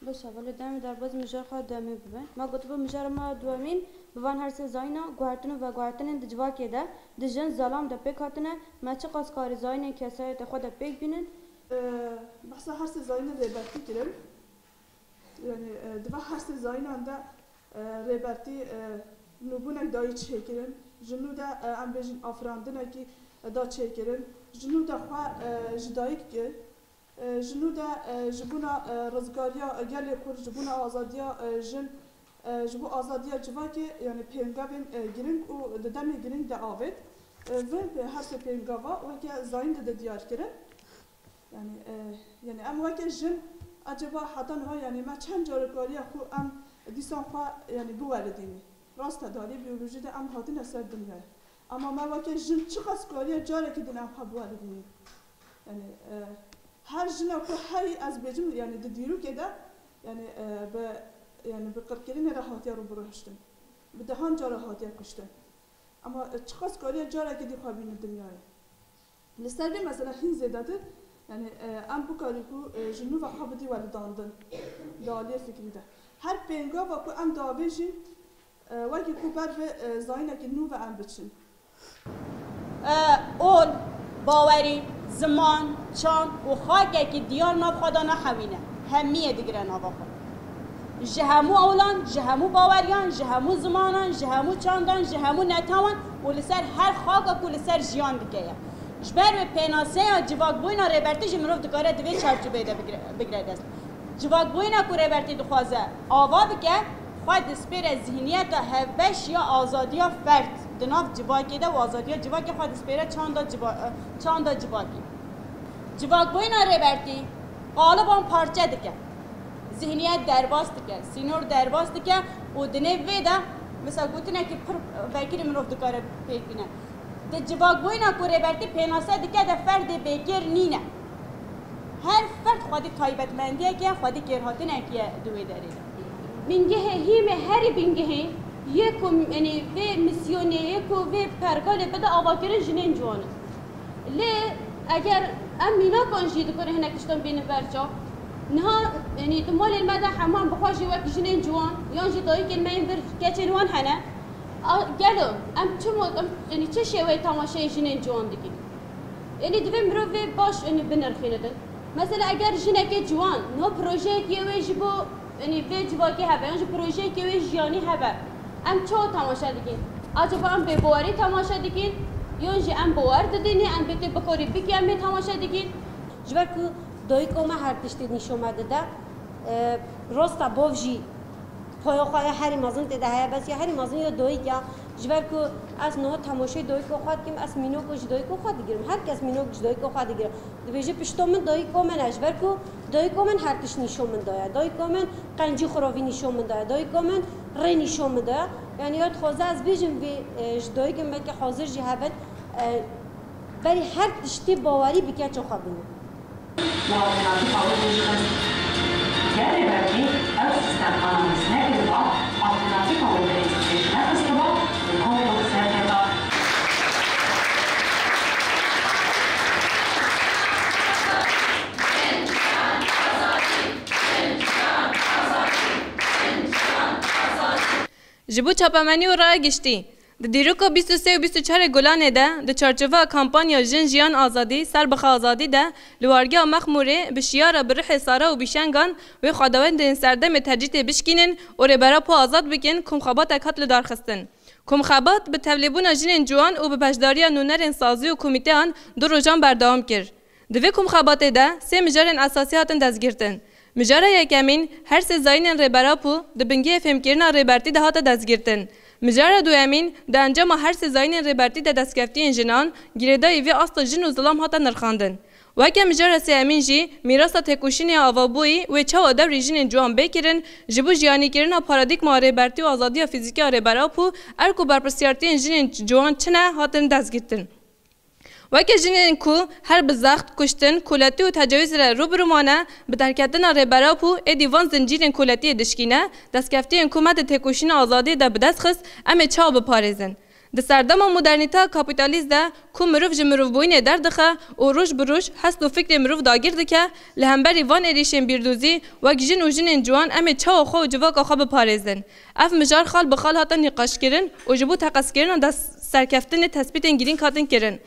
باشه ولی دمی در باز مجار خواهد دمی ببین ما گفت با مجار ما دوامین بوان هر سه زاینا گوهرتن و گوهرتن دجواکی ده دجن زلام ده پیک هاتنه ما چه قاس کاری زاین کسایی ده خود پیک بینن بحث هر سه زاینا ریبرتی کرد yani deva her sene zaynanda ریبرتی نبودن دایی چه کردن جنو دا ام بجن آفراندن کی دا چه کردن جنو دا خوا جدایی که جنو دا جبونا رزگاریا گلی خور جبونا آزادیا جن جبو آزادیا جواکی یعنی پنگاوین گرینگ و دمی گرینگ دا آوید و هر سه پنگاوا و که زاین دا دیار کردن yani ام وکی جن acaba hatan var yani ma çend jarıkariya xu am disan xwa yani bu veledini rast dali biyolojide am hatin eser dünya ama ma vaki jin çıqas kariya jareki din am bu veledini yani her jina xu hay az becim yani de diru keda yani be yani be qirkelin rahatiya ro buruştum be dahan jarahatiya kuştum ama çıqas kariya jareki di xabin dünyaya listelbe mesela hin zedadır yani ام بکاری کو جنو و خابدی ولداندن دالی فکری ده هر پنگا و کو ام داویجین وکی کو بر به زاینه که نو و ام بچین اول باوری زمان چان و خاکه که دیار ناب خدانا حوینه همیه دیگره نابا خود جهمو اولان جهمو باوریان جهمو زمانان جهمو چاندان جهمو نتاوان و لسر هر خاکه کو لسر جیان دیگه جبر به پناسه یا جواک بوینا ریبرتی جمروف دکاره دوی چارچوبه ده بگرد است جواک بوینا کو ریبرتی دخوازه آوا بکه خواهد دسپیر ذهنیت هفش یا آزادی یا فرد دناف جواکی ده و آزادی یا جواکی خواهد دسپیر چاند جواکی جواک بوینا ریبرتی قالبان پارچه دکه ذهنیت درباز دکه سینور درباز دکه و دنه ویده مثلا گوتنه که پر وکیل مروف دکاره پیک بینه ده جواک بوینا کو ریبرتی پناسه دیگه ده فرد بکر نینه هر فرد خودی تایبت مندیه که خودی کرهاتنه که دوی داره بینگه هیم هری بینگه یکم یعنی و میسیونی یکو و پرگال بده آواکرین جنین جوانه لی اگر ام مینا کنجید کنه هنه کشتن بین برچا نه یعنی دمال المده حمام بخواجی وقت جنین جوان یا جدایی که من بر کچنوان هنه گلو ام یعنی چه شوی تماشای جنین جوان دیگه یعنی دوی مروی باش یعنی بنرخینه ده مثلا اگر جنک جوان نه پروژه کیوی جبو یعنی به جواکی هبه یا پروژه کیوی جیانی هبه ام چه تماشا دیگه عجبا ام به بواری تماشا دیگه یا ام بوار دادینی ام بیت بکاری بکی ام تماشا دیگه جبر کو دایی کومه هر تشتی نشومده ده راستا بوجی پایا خواهی هری مازن تده های بس یا هری مازن یا دایی که جبر کو از نه تماشای دایی کو خواهد کیم از مینو کو جدایی کو خواهد دیگرم هر کس مینو کو جدایی کو خواهد دیگرم دویجه پشتم من دایی کو من جبر کو دایی کو من هر تش نشون من دایا دایی کو من قنجی خراوی نشون من دایا دایی کو من ری نشون من دایا یعنی یاد خوازه از بیشم وی جدایی که من که حاضر جهبت بری هر تشتی باوری بکه چه خابینه Değerli verdiği öz sistem analizine edilen alternatif havayolu seçme kısmı ve konulu sertifika. جبو چاپمنی و راه گشتی دیروکا 23 و 24 گلانه ده د چارچوبه کمپانیا جن جیان آزادی سر بخ آزادی ده لوارگیا مخموره بشیار بره سارا و بیشنگان و خداوند سردم تجدید بشکینن و ربرا پا آزاد بکن کم خبات اکات لدار خستن کم خبات به تبلیبون جن جوان و به پشداری نونر سازی و کمیته آن دو روزان بردام کرد دوی کم خبات ده سه مجارن اساسی هاتن دزگیرتن مجاره یکمین هر سه زاینن ربرا پو د بنگی فهمکرنا ربرتی ده هات دزگیرتن مجاره دوامین د انجام هر سه زاینن ربرتی ده دستکفتی جنان گیردای وی اصل جن و ظلام هات نرخاندن وکه مجاره سیامین جی میراث تکوشینی آوابوی و چه دور جن جوان بکرن جبو جیانی کرنا پارادایگما ربرتی و آزادی فیزیکی ربرا پو ارکو برپرسیارتی جن جوان چنه هاتن دزگیرتن وکی جنین کو هر بزخت کشتن کلاتی و تجاوز را روبرومانه به درکتن ربرا پو ادیوان زنجیرن کلاتی دشکینه دستکفتی حکومت تکوشین آزادی ده بدست خست اما چاو بپارزن د سردما مدرنیته کاپیتالیست ده کو مروف جی مروف بوینه دردخه و روش بروش هست و فکر مروف داگیر دکه لهمبری وان ایریشن بیردوزی و جن و جن جوان ام چاو خو جواک آخا بپارێزن اف مجار خال بخال هاتن نقاش کرن و جبو تقص کرن ده سرکفتن تثبیت گیرین کاتن کرن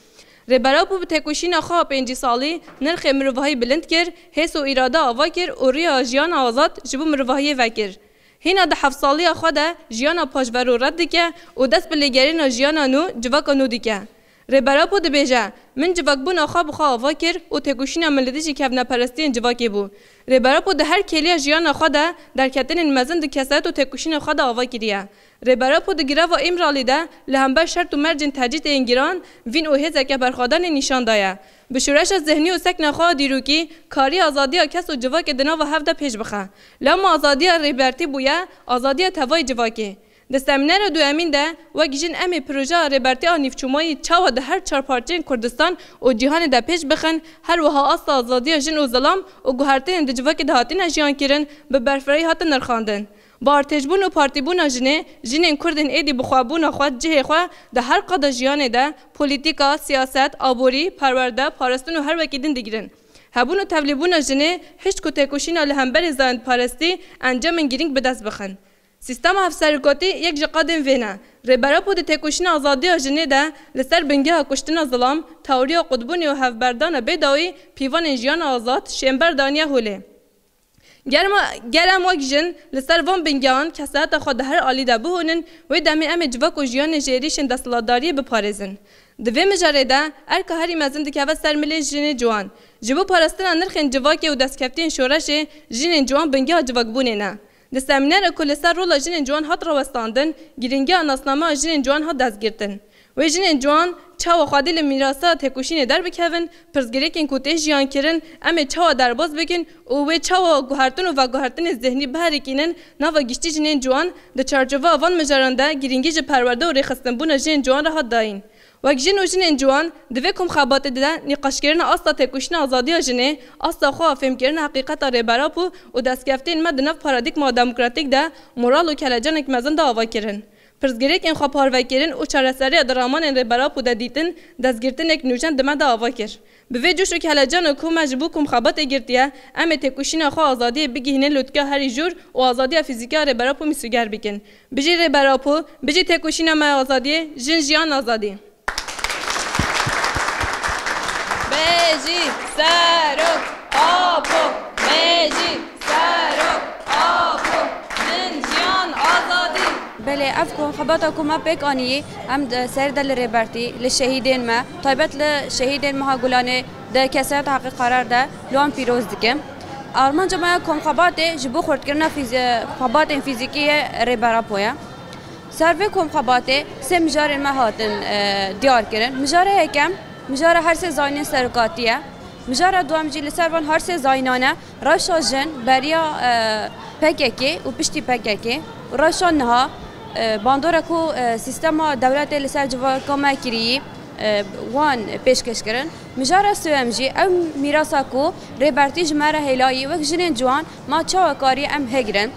ربراپو به تکوشین آخا 5 سالی نرخ مروفهای بلند کر حس و اراده آوا کر و ریا جیان آزاد جبو مروفهای وکر هینا ده 7 سالی خود جیانا پاجور و رد دیگه و دست به لگرین جیانا نو جواک نو دیگه ربراپو ده بیجه من جواک بون آخا بخوا آوا کر و تکوشین ملدیجی کفنا پرستین جواکی بو ربراپو ده هر کلیه جیانا خود در کتن مزن ده کسات و تکوشین خود آوا کریه ربراپو ده گرا و امرالی ده لهمبر شرط و مرجن تجدید انگیران وین اوه زکه برخوادن نشان دایا به شورش ذهنی و سکن خواه دیروکی کاری آزادی کس و جواک دنا و هفته پیش بخه لما آزادی ریبرتی بویا آزادی توای جواکی د سمینار دو امین ده و گیجن امی پروژه ریبرتی آنیفچومایی چاو ده هر 4 پارچین کردستان و جهان ده پیش بخن هر وها اصلا آزادی جن و ظلام و گوهرتین ده جواک ده هاتین جیان کرن به برفرایی هاتن نرخاندن با ارتجبون و پارتیبون جنه جنین کردن ایدی بخوابون خود جه خواه ده هر قد جیان ده پولیتیکا، سیاست، آبوری، پرورده، پارستون و هر وکیدن دیگرن. هبون و تبلیبون جنه هیچ کتکوشین لهمبر زاند پارستی انجام گیرینگ به دست بخن. سیستم افسرگاتی یک جقادن وینه. ربراپو ده تکوشین آزادی جنه ده لسر بنگه کشتن ظلام، تئوری قطبونی و هفبردان بداوی پیوان جیان آزاد شنبر دانیه هوله. گرم وگجن لسر وان بنگیان کسات خود هر عالی ده بهونن و دمی ام جواک و جیان جریشن دستلاداری بپارزن. دوی مجاره ده ارکه هری مزن دکه و سرملی جن جوان. جبو پارستن نرخن جواکی و دستکفتین شورش جن جوان بنگی ها جواک بونه نه. د سمینار کل سر رولا جن جوان هات روستاندن گیرنگی آناسنامه جن جوان هات دست گرتن. و جن جوان چاو خادل میراثا تکوشین در بکوین پرزگریکن کوته جیان کرن ام چاو درباز بکن و چاو گوهرتن و گوهرتن ذهنی بهریکینن ناو گشتی جن جوان د چارچوبا وان مجرانده گیرنگی ج پرورده و رخصتن بون جن جوان را داین و جن و جن جوان دوی کم خبات ده نقاش کردن اصلا تکوشین آزادی جنه اصلا خو فهم کردن حقیقت ربراپو و دستگفتین مد نف پارادایگما دموکراتیک ده مورال و کلاجانک مزن ده آوا کردن پرزگریک این خواب هاروکرین و چارەسەری درامان ربراپو ده دیتن دستگرتن یک نوجان دم ده آوا کرد. به وی جوش و کلاجان و کوم مجبور کم خبات گرتیه ام تکوشین خو آزادی بگیهنه لطکه هری جور و آزادی فیزیکی ربراپو میسوگر بکن. بجی ربراپو بجی تکوشین ما آزادی جن جیان آزادی. بجی سرک آپو بجی سرک آپو جن جیان آزادی. بله افکو خبات حکومت بک آنیه هم سر دل ریبرتی لشهیدین ما طایبت لشهیدین ما گلانه ده کسات حقیق قرار ده لوان پیروز دیگه آلمان جمعه کم خبات جبو خورد کردن خبات فیزیکی ریبراپویا سروی کم خبات سه مجار ما هاتن دیار کردن مجار هکم مجار هر سه زاین سرکاتیه مجار دوام جیل سروان هر سه زاینانه راشا جن بریا پککی و پشتی پککی راشا نها باندورا کو سیستم دولت لسر جوار کما کری وان پیشکش کردن مجارا سومجی ام میراثا کو ریبرتی جمره هلایی و جنین جوان ما چاو کاری ام هگرن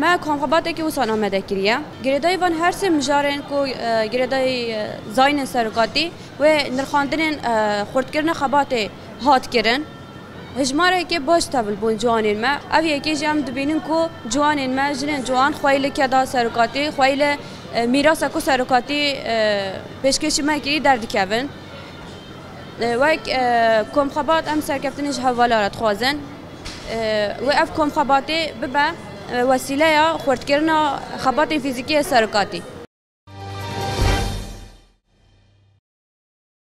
ما کامخبات کی وسان آمده کریه گردای وان هر سه مجارن کو گردای زاین سرکاتی و نرخاندن خورد کردن خبات هات کردن هجماره که باش تبل بون جوانین ما اویه که جام دبینن کو جوانین ما جنین جوان خویل کدا سرکاتی خویل میراث کو سرکاتی پیشکش ما کی در دکون و کم خبات ام سرکفتنش حوالات خوازن و اف کم خباتی ببا وسیله خورد کردن خبات فیزیکی سرکاتی